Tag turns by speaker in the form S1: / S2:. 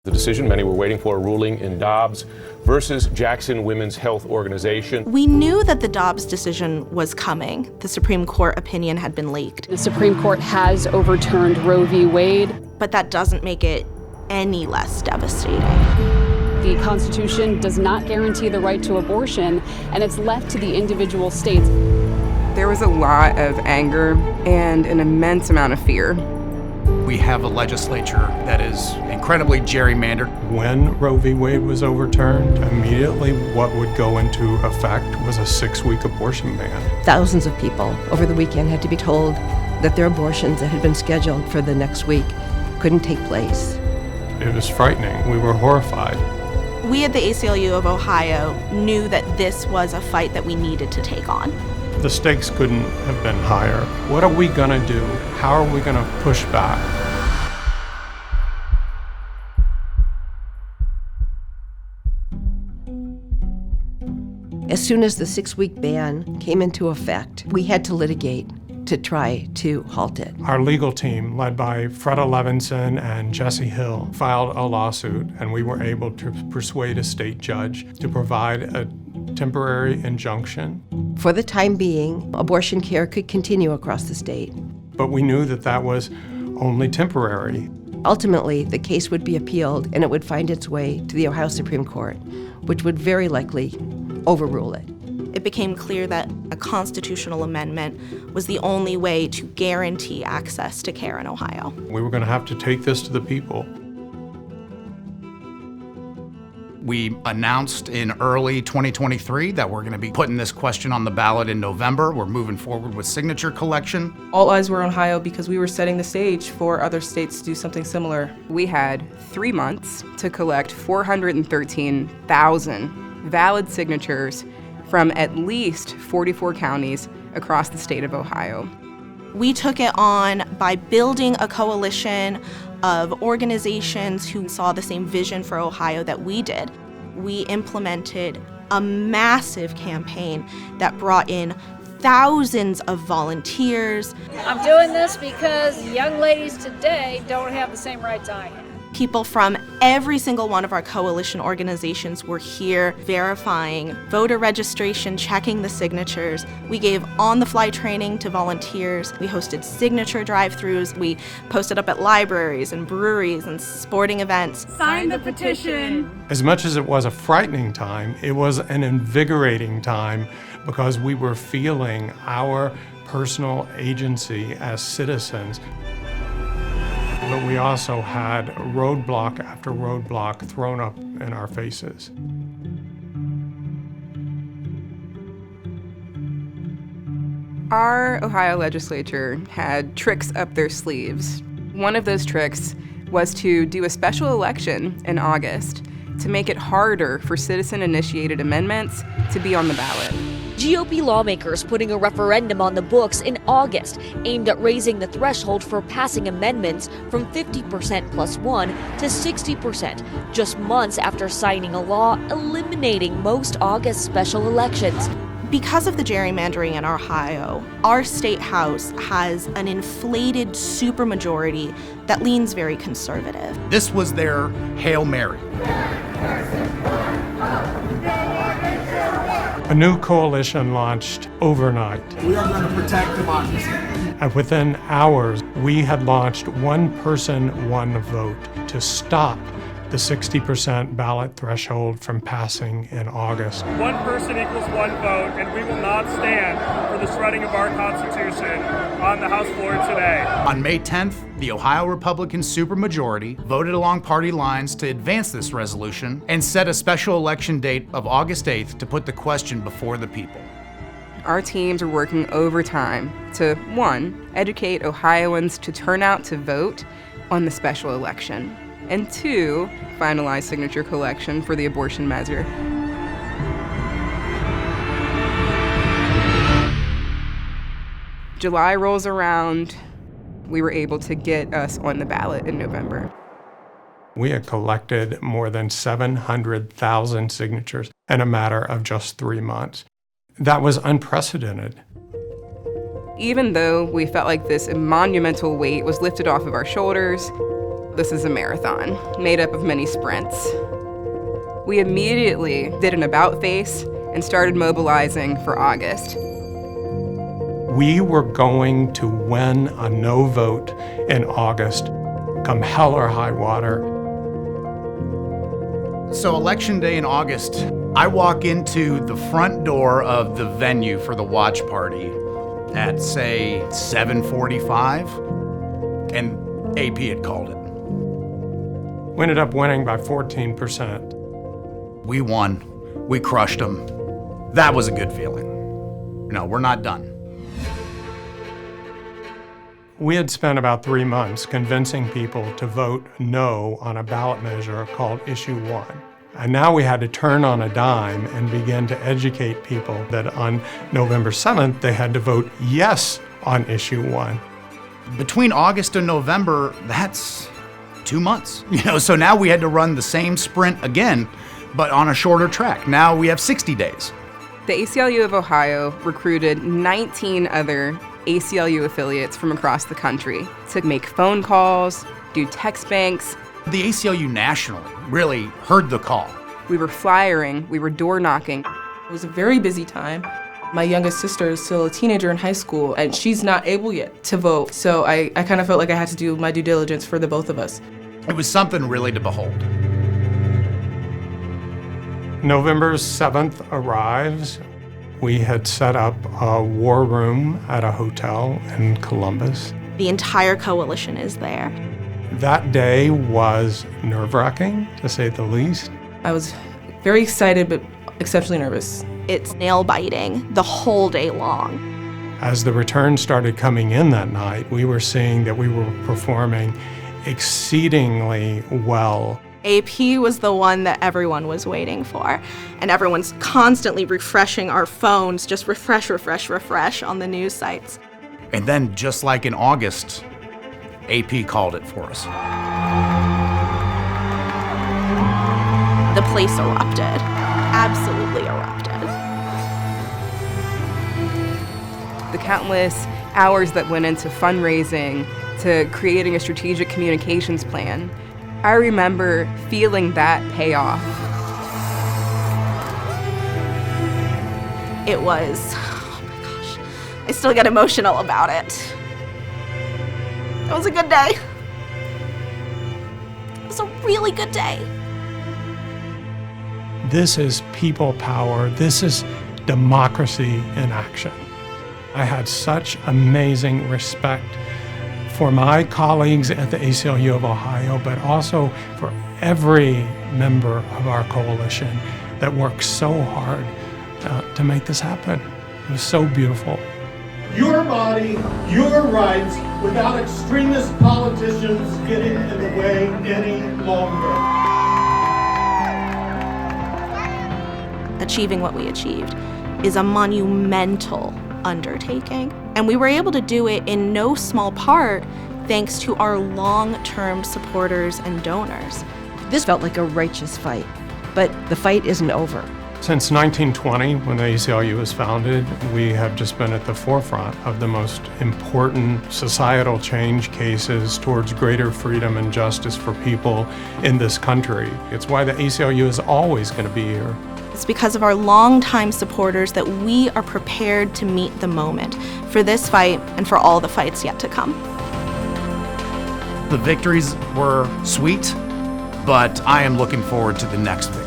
S1: The decision many were waiting for, a ruling in Dobbs versus Jackson Women's Health Organization.
S2: We knew that the Dobbs decision was coming. The Supreme Court opinion had been leaked.
S3: The Supreme Court has overturned Roe v. Wade.
S2: But that doesn't make it any less devastating.
S3: The Constitution does not guarantee the right to abortion, and it's left to the individual states.
S4: There was a lot of anger and an immense amount of fear.
S5: We have a legislature that is incredibly gerrymandered.
S6: When Roe v. Wade was overturned, immediately what would go into effect was a 6-week abortion ban.
S7: Thousands of people over the weekend had to be told that their abortions that had been scheduled for the next week couldn't take place.
S6: It was frightening. We were horrified.
S2: We at the ACLU of Ohio knew that this was a fight that we needed to take on.
S6: The stakes couldn't have been higher. What are we going to do? How are we going to push back?
S7: As soon as the 6-week ban came into effect, we had to litigate to try to halt it.
S6: Our legal team, led by Freda Levinson and Jesse Hill, filed a lawsuit, and we were able to persuade a state judge to provide a temporary injunction.
S7: For the time being, abortion care could continue across the state.
S6: But we knew that that was only temporary.
S7: Ultimately, the case would be appealed and it would find its way to the Ohio Supreme Court, which would very likely overrule it.
S2: It became clear that a constitutional amendment was the only way to guarantee access to care in Ohio.
S6: We were going to have to take this to the people.
S5: We announced in early 2023 that we're going to be putting this question on the ballot in November. We're moving forward with signature collection.
S8: All eyes were on Ohio because we were setting the stage for other states to do something similar.
S4: We had 3 months to collect 413,000 valid signatures from at least 44 counties across the state of Ohio.
S2: We took it on by building a coalition of organizations who saw the same vision for Ohio that we did. We implemented a massive campaign that brought in thousands of volunteers.
S9: I'm doing this because young ladies today don't have the same rights I have.
S2: People from every single one of our coalition organizations were here verifying voter registration, checking the signatures. We gave on-the-fly training to volunteers. We hosted signature drive-thrus. We posted up at libraries and breweries and sporting events.
S9: Sign the petition.
S6: As much as it was a frightening time, it was an invigorating time because we were feeling our personal agency as citizens. But we also had roadblock after roadblock thrown up in our faces.
S4: Our Ohio legislature had tricks up their sleeves. One of those tricks was to do a special election in August to make it harder for citizen-initiated amendments to be on the ballot.
S10: GOP lawmakers putting a referendum on the books in August aimed at raising the threshold for passing amendments from 50% plus 1 to 60%, just months after signing a law eliminating most August special elections.
S2: Because of the gerrymandering in Ohio, our state house has an inflated supermajority that leans very conservative.
S5: This was their Hail Mary.
S6: A new coalition launched overnight.
S11: We are going to protect democracy.
S6: And within hours, we had launched One Person, One Vote to stop the 60% ballot threshold from passing in August.
S12: One person equals one vote, and we will not stand for the shredding of our Constitution on the House floor today.
S5: On May 10th, the Ohio Republican supermajority voted along party lines to advance this resolution and set a special election date of August 8th to put the question before the people.
S4: Our teams are working overtime to, 1, educate Ohioans to turn out to vote on the special election, and 2, finalize signature collection for the abortion measure. July rolls around. We were able to get us on the ballot in November.
S6: We had collected more than 700,000 signatures in a matter of just 3 months. That was unprecedented.
S4: Even though we felt like this monumental weight was lifted off of our shoulders, This is a marathon made up of many sprints. We immediately did an about face and started mobilizing for August.
S6: We were going to win a no vote in August, come hell or high water.
S5: So election day in August, I walk into the front door of the venue for the watch party at, say, 7:45, and AP had called it.
S6: We ended up winning by 14%.
S5: We won. We crushed them. That was a good feeling. No, we're not done.
S6: We had spent about 3 months convincing people to vote no on a ballot measure called Issue 1. And now we had to turn on a dime and begin to educate people that on November 7th, they had to vote yes on Issue 1.
S5: Between August and November, that's 2 months. So now we had to run the same sprint again, but on a shorter track. Now we have 60 days.
S4: The ACLU of Ohio recruited 19 other ACLU affiliates from across the country to make phone calls, do text banks.
S5: The ACLU nationally really heard the call.
S4: We were flyering, we were door knocking.
S8: It was a very busy time. My youngest sister is still a teenager in high school, and she's not able yet to vote. So I kind of felt like I had to do my due diligence for the both of us.
S5: It was something really to behold.
S6: November 7th arrives. We had set up a war room at a hotel in Columbus.
S2: The entire coalition is there.
S6: That day was nerve-wracking, to say the least.
S8: I was very excited, but exceptionally nervous.
S2: It's nail-biting the whole day long.
S6: As the returns started coming in that night, we were seeing that we were performing exceedingly well.
S2: AP was the one that everyone was waiting for, and everyone's constantly refreshing our phones, just refresh on the news sites.
S5: And then, just like in August, AP called it for us.
S2: The place erupted, absolutely erupted.
S4: The countless hours that went into fundraising, to creating a strategic communications plan, I remember feeling that pay off.
S2: It was, oh my gosh, I still get emotional about it. It was a good day. It was a really good day.
S6: This is people power. This is democracy in action. I had such amazing respect for my colleagues at the ACLU of Ohio, but also for every member of our coalition that worked so hard to make this happen. It was so beautiful.
S13: Your body, your rights, without extremist politicians getting in the way any longer.
S2: Achieving what we achieved is a monumental undertaking. And we were able to do it in no small part thanks to our long-term supporters and donors.
S7: This felt like a righteous fight, but the fight isn't over.
S6: Since 1920, when the ACLU was founded, we have just been at the forefront of the most important societal change cases towards greater freedom and justice for people in this country. It's why the ACLU is always going to be here.
S2: It's because of our longtime supporters that we are prepared to meet the moment for this fight and for all the fights yet to come.
S5: The victories were sweet, but I am looking forward to the next victory.